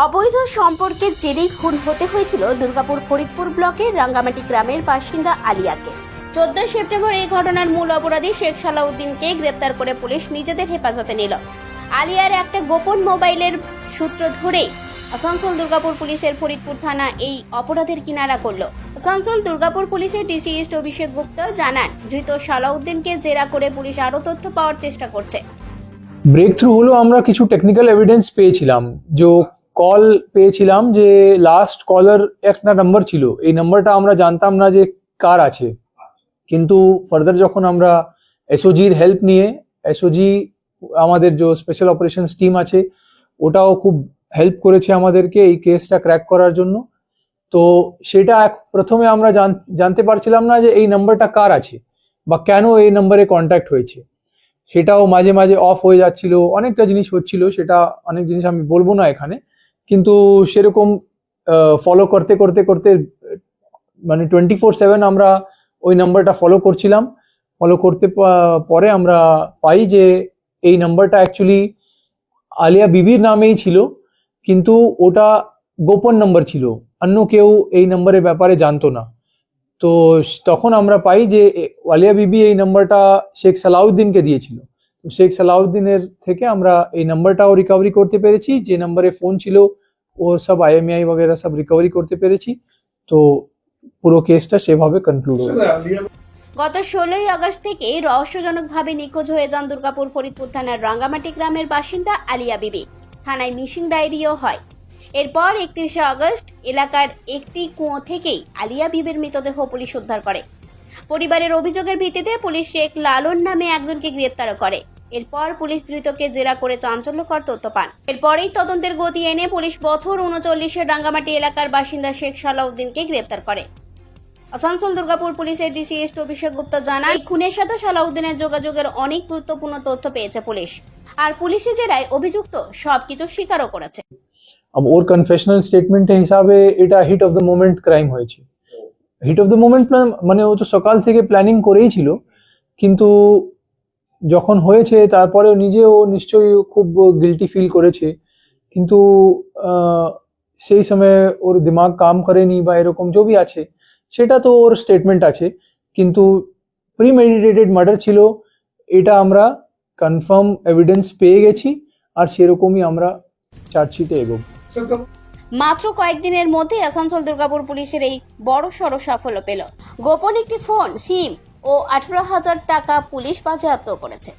অবৈধ সম্পর্কের জেরেই খুন হতে হয়েছিল দুর্গাপুর ফরিদপুর ব্লকের রাঙ্গামাটি গ্রামের বাসিন্দা আলিয়াকে। 14 সেপ্টেম্বর এই ঘটনার মূল অপরাধী শেখ সালাউদ্দিনকে গ্রেপ্তার করে পুলিশ নিজেদের হেফাজতে নিল। আলিয়ার একটা গোপন মোবাইলের সূত্র ধরেই আসানসোল দুর্গাপুর পুলিশের ফরিদপুর থানা এই অপরাধের কিনারা করল। আসানসোল দুর্গাপুর পুলিশের ডিসি ইস্ট অভিষেক গুপ্ত জানান, ধৃত সালাউদ্দিনকে জেরা করে পুলিশ আরো তথ্য পাওয়ার চেষ্টা করছে। ব্রেক থ্রু হলো আমরা কিছু টেকনিক্যাল এভিডেন্স পেয়েছিলাম, যে কল পেয়েছিলাম যে লাস্ট কলার একটা নাম্বার ছিল, এই নাম্বারটা আমরা জানতাম না যে কার আছে, কিন্তু ফার্দার যখন আমরা এসওজির হেল্প নিয়ে, এসওজি আমাদের যে স্পেশাল অপারেশনস টিম আছে ওটাও খুব হেল্প করেছে আমাদেরকে এই কেসটা ক্র্যাক করার জন্য। তো সেটা প্রথমে আমরা জানতে পারছিলাম না যে এই নাম্বারটা কার আছে বা কেন এই নাম্বারে কন্ট্যাক্ট হয়েছে, সেটাও মাঝে মাঝে অফ হয়ে যাচ্ছিল, অনেকটা জিনিস হচ্ছিল, সেটা অনেক জিনিস আমি বলবো না এখানে, কিন্তু সেরকম ফলো করতে করতে করতে মানে 24/7 আমরা ওই নাম্বারটা ফলো করছিলাম। ফলো করতে পরে আমরা পাই যে এই নাম্বারটা অ্যাকচুয়ালি আলিয়া বিবির নামেই ছিল, কিন্তু ওটা গোপন নাম্বার ছিল, অন্য কেউ এই নাম্বারের ব্যাপারে জানতো না। তো তখন আমরা পাই যে আলিয়া বিবি এই নাম্বারটা শেখ সালাউদ্দিনকে দিয়েছিল। তো শেখ সালাউদ্দিনের থেকে আমরা এই নাম্বারটাও রিকভারি করতে পেরেছি, যে নাম্বারে ফোন ছিল ও সব IMEI वगैरह সব রিকভারি করতে পেরেছি। তো পুরো কেসটা সেভাবে কনক্লুড হলো। গত 16 আগস্ট থেকে রহস্যজনকভাবে নিখোঁজ হয়ে যান দুর্গাপুর ফরিদপুর থানার রাঙ্গামাটি গ্রামের বাসিন্দা আলিয়া বিবি। থানায় মিসিং ডায়েরিও হয়। এরপর 31 আগস্ট এলাকার একটি কুয়ো থেকেই আলিয়া বিবির মৃতদেহ পুলিশ উদ্ধার করে। পরিবারের অভিযোগের ভিত্তিতে পুলিশ শেখ লালন নামে একজনকে গ্রেপ্তার করে। এরপর পুলিশ ধৃতকে জেরা করে চাঞ্চল্যকর তথ্য পান। এরপরেই তদন্তের গতি এনে পুলিশ বছর 39-এর রাঙ্গামাটি এলাকার বাসিন্দা শেখ সালাউদ্দিনকে গ্রেপ্তার করে। আসানসোল দুর্গাপুর পুলিশের ডিসি ইস্ট অভিষেক গুপ্ত জানায়, খুনের সাথে সালাউদ্দিনের যোগাযোগের অনেক গুরুত্বপূর্ণ তথ্য পেয়েছে পুলিশ, আর পুলিশি জেরায় অভিযুক্ত সবকিছু স্বীকারও করেছে। ওর কনফেশনাল স্টেটমেন্টের হিসাবে এটা heat of the moment crime হয়েছে। হিট অফ দ্য মোমেন্ট মানে ও তো সকাল থেকে প্ল্যানিং করেই ছিল, কিন্তু যখন হয়েছে তারপরে নিজেও নিশ্চয়ই খুব গিল্টি ফিল করেছে, কিন্তু সেই সময় ওর দিমাগ কাম করেনি বা এরকম যে भी আছে সেটা তো ওর স্টেটমেন্ট আছে, কিন্তু প্রিমেডিটেটেড মার্ডার ছিল এটা আমরা কনফার্ম এভিডেন্স পেয়ে গেছি, আর সেরকমই আমরা চার্জশিটে এগোবো। মাত্র কয়েকদিনের মধ্যে আসানসোল দুর্গাপুর পুলিশের এই বড়সড় সাফল্য পেল। গোপন একটি ফোন, সিম ও 18,000 টাকা পুলিশ বাজেয়াপ্ত করেছে।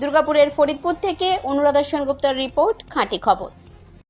দুর্গাপুরের ফরিদপুর থেকে অনুরাধা সেনগুপ্তের রিপোর্ট, খাঁটি খবর।